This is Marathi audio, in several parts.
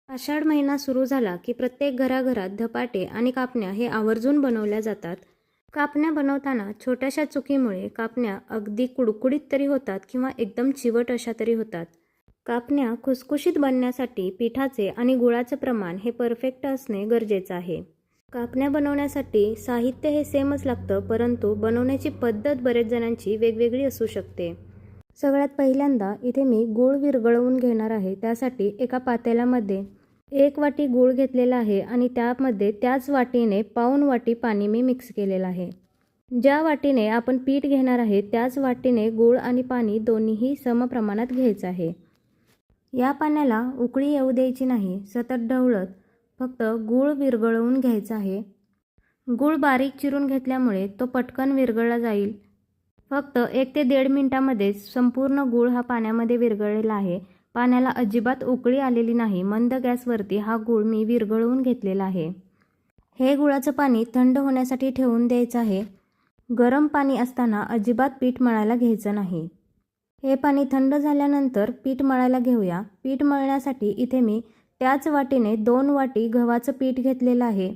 आषाढ महिना सुरू झाला की प्रत्येक घराघरात धपाटे आणि कापण्या हे आवर्जून बनवल्या जातात. कापण्या बनवताना छोट्याशा चुकीमुळे कापण्या अगदी कुडकुडीत तरी होतात किंवा एकदम चिवट अशा तरी होतात. कापण्या खुसखुशीत बनण्यासाठी पिठाचे आणि गुळाचे प्रमाण हे परफेक्ट असणे गरजेचं आहे. कापण्या बनवण्यासाठी साहित्य हे सेमच लागतं, परंतु बनवण्याची पद्धत बरेच जणांची वेगवेगळी असू शकते. सगळ्यात पहिल्यांदा इथे मी गूळ विरघळवून घेणार आहे. त्यासाठी एका पातेल्यामध्ये 1 वाटी गूळ घेतलेला आहे आणि त्यामध्ये त्याच वाटीने पाऊण वाटी पाणी मी मिक्स केलेलं आहे. ज्या वाटीने आपण पीठ घेणार आहे त्याच वाटीने गूळ आणि पाणी दोन्हीही समप्रमाणात घ्यायचं आहे. या पाण्याला उकळी येऊ द्यायची नाही, सतत ढवळत फक्त गूळ विरघळवून घ्यायचा आहे. गूळ बारीक चिरून घेतल्यामुळे तो पटकन विरघळला जाईल. फक्त 1 ते 1.5 मिनिटामध्ये संपूर्ण गूळ हा पाण्यामध्ये विरघळलेला आहे. पाण्याला अजिबात उकळी आलेली नाही. मंद गॅसवरती हा गूळ मी विरघळवून घेतलेला आहे. हे गुळाचं पाणी थंड होण्यासाठी ठेवून द्यायचं आहे. गरम पाणी असताना अजिबात पीठ मळायला घ्यायचं नाही. हे पाणी थंड झाल्यानंतर पीठ मळायला घेऊया. पीठ मळण्यासाठी इथे मी त्याच वाटीने 2 वाटी गव्हाचं पीठ घेतलेलं आहे.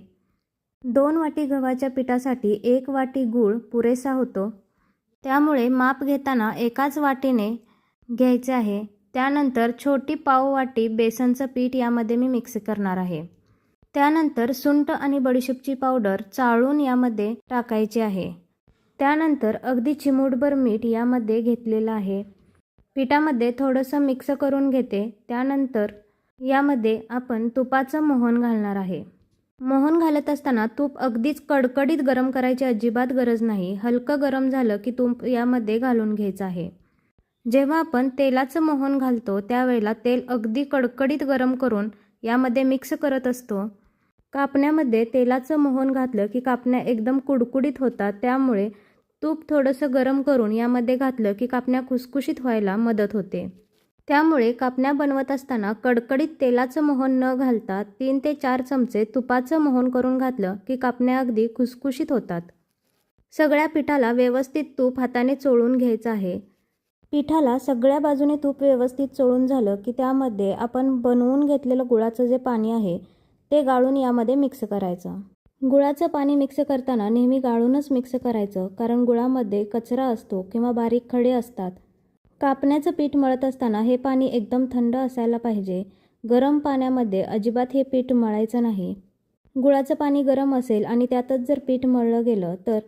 2 वाटी गव्हाच्या पिठासाठी 1 वाटी गूळ पुरेसा होतो. त्यामुळे माप घेताना एकाच वाटीने घ्यायचे आहे. त्यानंतर छोटी पाव वाटी बेसनचं पीठ यामध्ये मी मिक्स करणार आहे. त्यानंतर सुंठ आणि बडीशेपची पावडर चाळून यामध्ये टाकायची आहे. त्यानंतर अगदी चिमूटभर मीठ यामध्ये घेतलेलं आहे. पिठामध्ये थोडंसं मिक्स करून घेते. त्यानंतर यामध्ये आपण तुपाचं मोहन घालणार आहे. मोहन घालत असताना तूप अगदीच कडकडीत गरम करायची अजिबात गरज नाही. हलकं गरम झालं की तूप यामध्ये घालून घ्यायचं आहे. जेव्हा आपण तेलाचं मोहन घालतो त्यावेळेला तेल अगदी कडकडीत गरम करून यामध्ये मिक्स करत असतो. कापण्यामध्ये तेलाचं मोहन घातलं की कापण्या एकदम कुडकुडीत होतात. त्यामुळे तूप थोडंसं गरम करून यामध्ये घातलं की कापण्या खुसखुशीत व्हायला मदत होते. त्यामुळे कापण्या बनवत असताना कडकडीत तेलाचं मोहन न घालता 3 ते 4 चमचे तुपाचं मोहन करून घातलं की कापण्या अगदी खुसखुशीत होतात. सगळ्या पिठाला व्यवस्थित तूप हाताने चोळून घ्यायचं आहे. पिठाला सगळ्या बाजूने तूप व्यवस्थित चोळून झालं की त्यामध्ये आपण बनवून घेतलेलं गुळाचं जे पाणी आहे ते गाळून यामध्ये मिक्स करायचं. गुळाचं पाणी मिक्स करताना नेहमी गाळूनच मिक्स करायचं, कारण गुळामध्ये कचरा असतो किंवा बारीक खडे असतात. कापण्याचं पीठ मळत असताना हे पाणी एकदम थंड असायला पाहिजे. गरम पाण्यामध्ये अजिबात हे पीठ मळायचं नाही. गुळाचं पाणी गरम असेल आणि त्यातच जर पीठ मळलं गेलं तर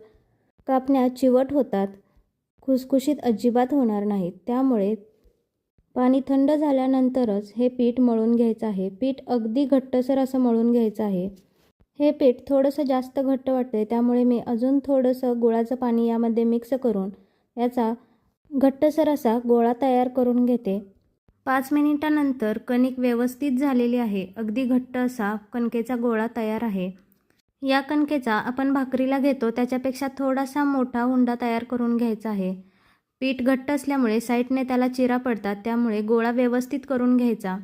कापण्या चिवट होतात, खुसखुशीत अजिबात होणार नाहीत. त्यामुळे पाणी थंड झाल्यानंतरच हे पीठ मळून घ्यायचं आहे. पीठ अगदी घट्टसर असं मळून घ्यायचं आहे. हे पीठ थोडंसं जास्त घट्ट वाटते, त्यामुळे मी अजून थोडंसं गुळाचं पाणी यामध्ये मिक्स करून याचा घट्टसर असा गोळा तयार करून घेते. 5 मिनिटानंतर कणिक व्यवस्थित झालेली आहे. अगदी घट्ट असा कणकेचा गोळा तयार आहे. या कणकेचा आपण भाकरीला घेतो त्याच्यापेक्षा थोडासा मोठा हुंडा तयार करून घ्यायचा आहे. पीठ घट्ट असल्यामुळे साईडने त्याला चिरा पडतात, त्यामुळे गोळा व्यवस्थित करून घ्यायचा.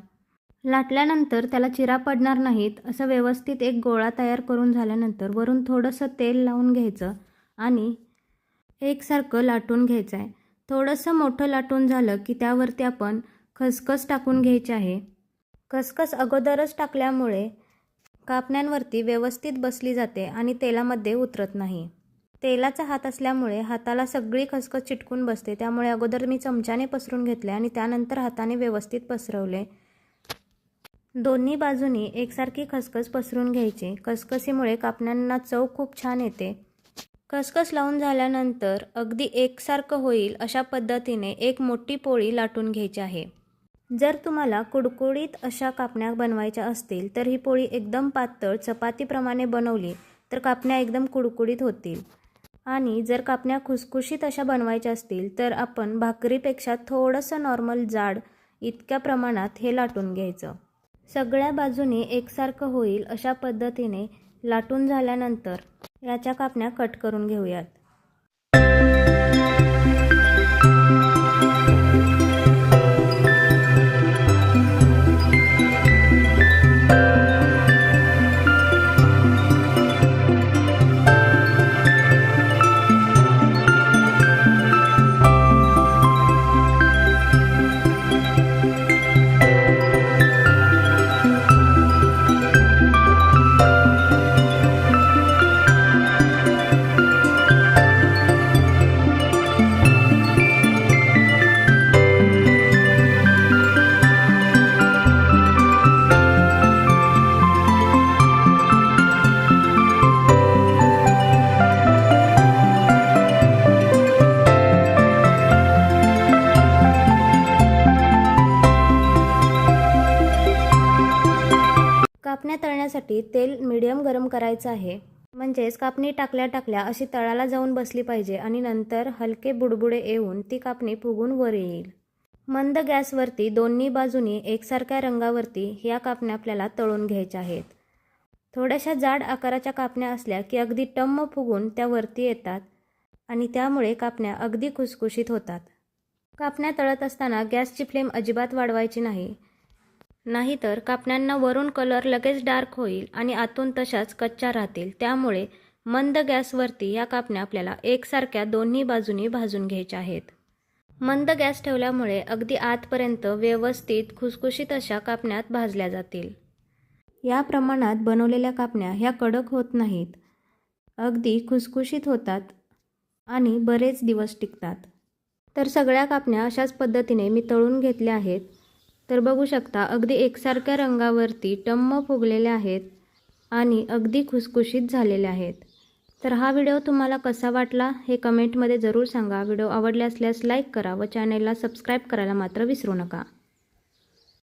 लाटल्यानंतर त्याला चिरा पडणार नाहीत असं व्यवस्थित एक गोळा तयार करून झाल्यानंतर वरून थोडंसं तेल लावून घ्यायचं आणि एकसारखं लाटून घ्यायचं आहे. थोडंसं मोठं लाटून झालं की त्यावरती आपण खसखस टाकून घ्यायची आहे. खसखस अगोदरच टाकल्यामुळे कापण्यांवरती व्यवस्थित बसली जाते आणि तेलामध्ये उतरत नाही. तेलाचा हात असल्यामुळे हाताला सगळी खसखस चिटकून बसते, त्यामुळे अगोदर मी चमच्याने पसरून घेतले आणि त्यानंतर हाताने व्यवस्थित पसरवले. दोन्ही बाजूनी एकसारखी खसखस पसरून घ्यायची. खसखसीमुळे कापण्यांना चव खूप छान येते. खसखस लावून झाल्यानंतर अगदी एकसारखं होईल अशा पद्धतीने एक मोठी पोळी लाटून घ्यायची आहे. जर तुम्हाला कुडकुडीत अशा कापण्या बनवायच्या असतील तर ही पोळी एकदम पातळ चपातीप्रमाणे बनवली तर कापण्या एकदम कुडकुडीत होतील. आणि जर कापण्या खुसखुशीत अशा बनवायच्या असतील तर आपण भाकरीपेक्षा थोडंसं नॉर्मल जाड इतक्या प्रमाणात हे लाटून घ्यायचं. सगळ्या बाजूने एकसारखं होईल अशा पद्धतीने लाटून झाल्यानंतर याच्या कापण्या कट करून घेऊयात. कापण्या तळण्यासाठी तेल मीडियम गरम करायचं आहे. म्हणजेच कापणी टाकल्या अशी तळाला जाऊन बसली पाहिजे आणि नंतर हलके बुडबुडे येऊन ती कापणी फुगून वर येईल. मंद गॅसवरती दोन्ही बाजूनी एकसारख्या रंगावरती ह्या कापण्या आपल्याला तळून घ्यायच्या आहेत. थोड्याशा जाड आकाराच्या कापण्या असल्या की अगदी टम्म फुगून त्या वरती येतात आणि त्यामुळे कापण्या अगदी खुसखुशीत होतात. कापण्या तळत असताना गॅसची फ्लेम अजिबात वाढवायची नाही. नाहीतर कापण्यांना वरून कलर लगेच डार्क होईल आणि आतून तशाच कच्च्या राहतील. त्यामुळे मंद गॅसवरती या कापण्या आपल्याला एकसारख्या दोन्ही बाजूनी भाजून घ्यायच्या आहेत. मंद गॅस ठेवल्यामुळे अगदी आतपर्यंत व्यवस्थित खुसखुशीत अशा कापण्यात भाजल्या जातील. या प्रमाणात बनवलेल्या कापण्या ह्या कडक होत नाहीत, अगदी खुसखुशीत होतात आणि बरेच दिवस टिकतात. तर सगळ्या कापण्या अशाच पद्धतीने मी तळून घेतल्या आहेत. तर बघू शकता अगदी एकसारख्या रंगावरती टम्म फुगलेल्या आहेत आणि अगदी खुसखुशीत झालेल्या आहेत. तर हा व्हिडिओ तुम्हाला कसा वाटला हे कमेंटमध्ये जरूर सांगा. व्हिडिओ आवडले असल्यास लाईक करा व चॅनेलला सबस्क्राईब करायला मात्र विसरू नका.